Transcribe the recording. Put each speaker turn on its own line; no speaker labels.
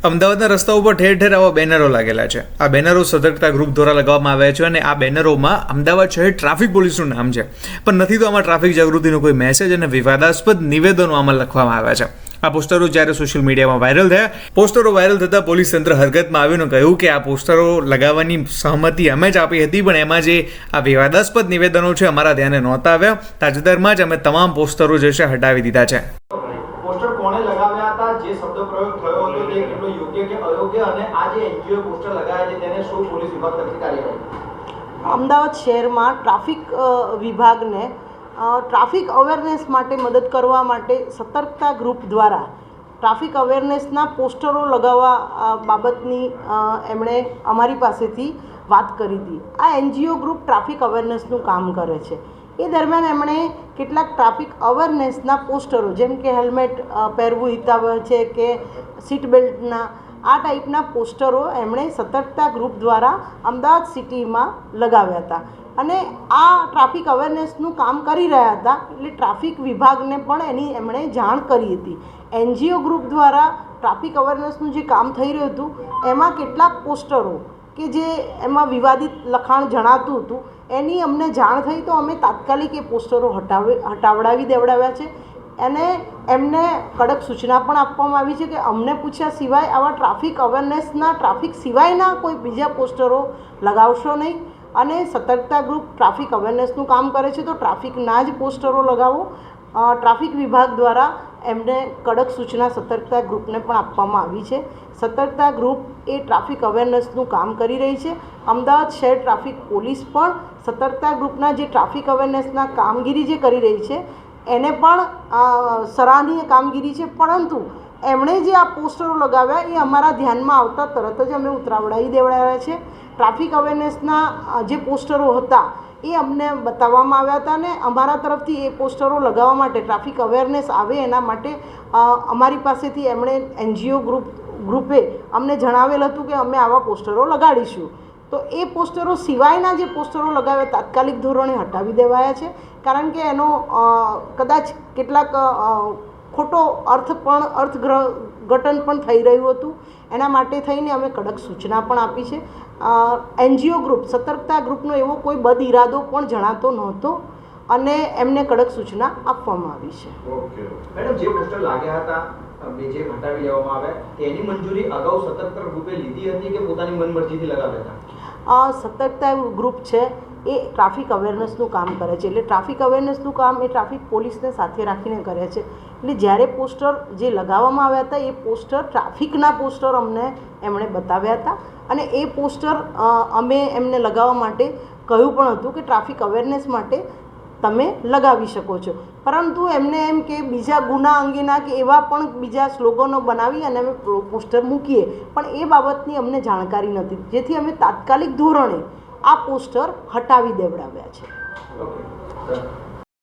અમદાવાદના રસ્તાઓ પર ઠેર ઠેર આવા બેનરો લાગેલા છે. આ બેનરો સતર્કતા ગ્રુપ દ્વારા લગાવવામાં આવ્યા છે અને આ બેનરોમાં અમદાવાદ શહેર ટ્રાફિક પોલીસનું નામ છે, પણ નથી તો આમાં ટ્રાફિક જાગૃતિનો કોઈ મેસેજ અને વિવાદાસ્પદ નિવેદનો આમાં લખવામાં આવ્યા છે. આ પોસ્ટરો જ્યારે સોશિયલ મીડિયામાં વાયરલ થયા, પોસ્ટરો વાયરલ થતાં પોલીસ તંત્ર હરકતમાં આવ્યું અને કહ્યું કે આ પોસ્ટરો લગાવવાની સહમતિ અમે જ આપી હતી, પણ એમાં જે આ વિવાદાસ્પદ નિવેદનો છે અમારા ધ્યાને નહોતા આવ્યા. તાજેતરમાં જ અમે તમામ પોસ્ટરો જે છે હટાવી દીધા છે.
પોસ્ટર કોણે લગાવ્યા હતા, જે શબ્દ પ્રયોગ થયો હતો તે કેટલો યોગ્ય કે અયોગ્ય, અને આ જે એનજીઓ પોસ્ટર લગાવ્યા છે તેને શું પોલીસ વિભાગ તરફથી કાર્યવાહી?
અમદાવાદ શહેરમાં ટ્રાફિક વિભાગને ટ્રાફિક અવેરનેસ માટે મદદ કરવા માટે સતર્કતા ગ્રુપ દ્વારા ટ્રાફિક અવેરનેસના પોસ્ટરો લગાવવા બાબતની એમણે અમારી પાસેથી વાત કરી હતી. આ એનજીઓ ગ્રુપ ટ્રાફિક અવેરનેસનું કામ કરે છે. એ દરમિયાન એમણે કેટલાક ટ્રાફિક અવેરનેસના પોસ્ટરો, જેમ કે હેલ્મેટ પહેરવું હિતાવહ છે કે સીટ બેલ્ટના, આ ટાઈપના પોસ્ટરો એમણે સતર્કતા ગ્રુપ દ્વારા અમદાવાદ સિટીમાં લગાવ્યા હતા. અને આ ટ્રાફિક અવેરનેસનું કામ કરી રહ્યા હતા એટલે ટ્રાફિક વિભાગને પણ એની એમણે જાણ કરી હતી. એનજીઓ ગ્રુપ દ્વારા ટ્રાફિક અવેરનેસનું જે કામ થઈ રહ્યું હતું એમાં કેટલાક પોસ્ટરો કે જે એમાં વિવાદિત લખાણ જણાતું હતું એની અમને જાણ થઈ, તો અમે તાત્કાલિક એ પોસ્ટરો હટાવડાવી દેવડાવ્યા છે. અને એમને કડક સૂચના પણ આપવામાં આવી છે કે અમને પૂછ્યા સિવાય આવા ટ્રાફિક અવેરનેસના, ટ્રાફિક સિવાયના કોઈ બીજા પોસ્ટરો લગાવશો નહીં. અને સતર્કતા ગ્રુપ ટ્રાફિક અવેરનેસનું કામ કરે છે તો ટ્રાફિકના જ પોસ્ટરો લગાવો. ટ્રાફિક વિભાગ દ્વારા એમને કડક સૂચના સતર્કતા ગ્રુપને પણ આપવામાં આવી છે. સતર્કતા ગ્રુપ એ ટ્રાફિક અવેરનેસનું કામ કરી રહી છે. અમદાવાદ શહેર ટ્રાફિક પોલીસ પણ સતર્કતા ગ્રુપના જે ટ્રાફિક અવેરનેસના કામગીરી જે કરી રહી છે એને પણ સરાહનીય કામગીરી છે, પરંતુ એમણે જે આ પોસ્ટરો લગાવ્યા એ અમારા ધ્યાનમાં આવતા તરત જ અમે ઉતરાવડાવી દેવડાવ્યા છે. ટ્રાફિક અવેરનેસના જે પોસ્ટરો હતા એ અમને બતાવવામાં આવ્યા હતા અને અમારા તરફથી એ પોસ્ટરો લગાવવા માટે, ટ્રાફિક અવેરનેસ આવે એના માટે અમારી પાસેથી એમણે એનજીઓ ગ્રુપે અમને જણાવેલ હતું કે અમે આવા પોસ્ટરો લગાડીશું. તો એ પોસ્ટરો સિવાયના જે પોસ્ટરો લગાવ્યા તાત્કાલિક ધોરણે હટાવી દેવાયા છે, કારણ કે એનો કદાચ કેટલાક ખોટો અર્થઘટન પણ થઈ રહ્યું હતું. એના માટે થઈને અમે કડક સૂચના પણ આપી છે. એનજીઓ ગ્રુપ, સતર્કતા ગ્રુપનો એવો કોઈ બદ ઇરાદો પણ જણાતો નહોતો અને એમને કડક સૂચના આપવામાં આવી છે.
મેડમ, જે પોસ્ટર લાગ્યા હતા જે હટાવી લેવામાં આવ્યા તેની મંજૂરી અગાઉ સતર્કતા ગ્રુપે લીધી હતી કે પોતાની મનમરજીથી લગાવ્યા હતા?
સતર્કતા ગ્રુપ છે એ ટ્રાફિક અવેરનેસનું કામ કરે છે, એટલે ટ્રાફિક અવેરનેસનું કામ એ ટ્રાફિક પોલીસને સાથે રાખીને કરે છે. એટલે જ્યારે પોસ્ટર જે લગાવવામાં આવ્યા હતા એ પોસ્ટર ટ્રાફિકના પોસ્ટર એમણે બતાવ્યા હતા અને એ પોસ્ટર અમે એમને લગાવવા માટે કહ્યું પણ હતું કે ટ્રાફિક અવેરનેસ માટે તમે લગાવી શકો છો, પરંતુ એમને એમ કે બીજા ગુના અંગેના કે એવા પણ બીજા સ્લોગનો બનાવી અને અમે પોસ્ટર મૂકીએ, પણ એ બાબતની અમને જાણકારી નથી, જેથી અમે તાત્કાલિક ધોરણે આ પોસ્ટર હટાવી દેવડાવ્યા છે.
ઓકે.